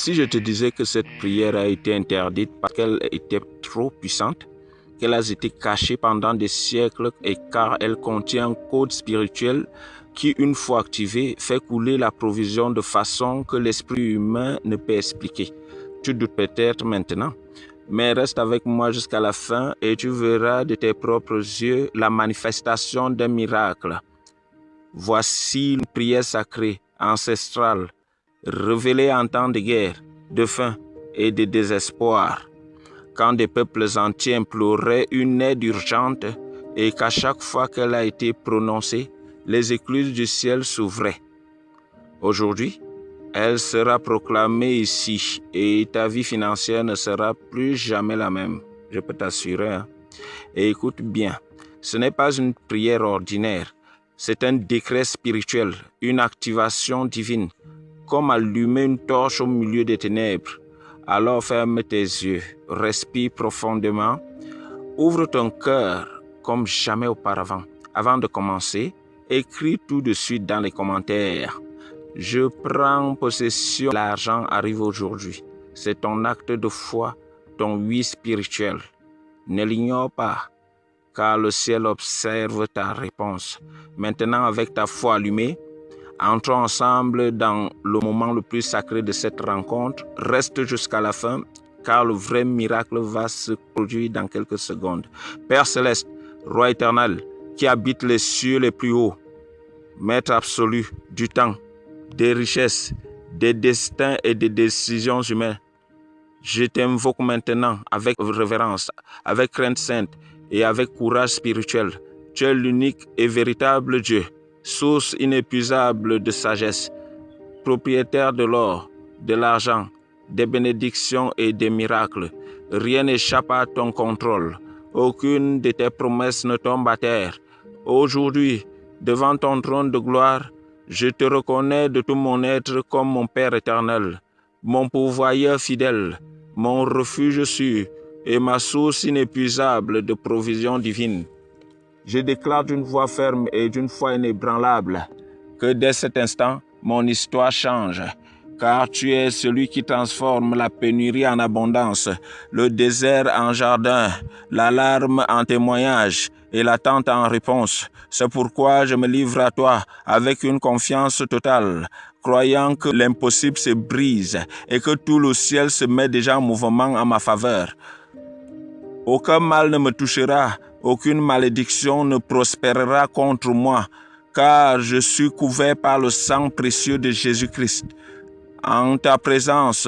si je te disais que cette prière a été interdite parce qu'elle était trop puissante, qu'elle a été cachée pendant des siècles et car elle contient un code spirituel qui, une fois activé, fait couler la provision de façon que l'esprit humain ne peut expliquer. Tu doutes peut-être maintenant, mais reste avec moi jusqu'à la fin et tu verras de tes propres yeux la manifestation d'un miracle. Voici une prière sacrée, ancestrale, révélée en temps de guerre, de faim et de désespoir, quand des peuples entiers imploraient une aide urgente et qu'à chaque fois qu'elle a été prononcée, les écluses du ciel s'ouvraient. Aujourd'hui, elle sera proclamée ici et ta vie financière ne sera plus jamais la même, je peux t'assurer. Et écoute bien, ce n'est pas une prière ordinaire, c'est un décret spirituel, une activation divine, comme allumer une torche au milieu des ténèbres. Alors ferme tes yeux, respire profondément, ouvre ton cœur comme jamais auparavant. Avant de commencer, écris tout de suite dans les commentaires. Je prends possession, l'argent arrive aujourd'hui. C'est ton acte de foi, ton oui spirituel. Ne l'ignore pas, car le ciel observe ta réponse. Maintenant, avec ta foi allumée, entrons ensemble dans le moment le plus sacré de cette rencontre. Reste jusqu'à la fin, car le vrai miracle va se produire dans quelques secondes. Père céleste, Roi éternel, qui habite les cieux les plus hauts, Maître absolu du temps, des richesses, des destins et des décisions humaines, je t'invoque maintenant avec révérence, avec crainte sainte et avec courage spirituel. Tu es l'unique et véritable Dieu, source inépuisable de sagesse, propriétaire de l'or, de l'argent, des bénédictions et des miracles. Rien n'échappe à ton contrôle. Aucune de tes promesses ne tombe à terre. Aujourd'hui, devant ton trône de gloire, je te reconnais de tout mon être comme mon Père éternel, mon pourvoyeur fidèle, mon refuge sûr et ma source inépuisable de provision divine. Je déclare d'une voix ferme et d'une foi inébranlable que dès cet instant, mon histoire change, car tu es celui qui transforme la pénurie en abondance, le désert en jardin, l'alarme en témoignage et l'attente en réponse. C'est pourquoi je me livre à toi avec une confiance totale, croyant que l'impossible se brise et que tout le ciel se met déjà en mouvement en ma faveur. Aucun mal ne me touchera, aucune malédiction ne prospérera contre moi, car je suis couvert par le sang précieux de Jésus-Christ. En ta présence,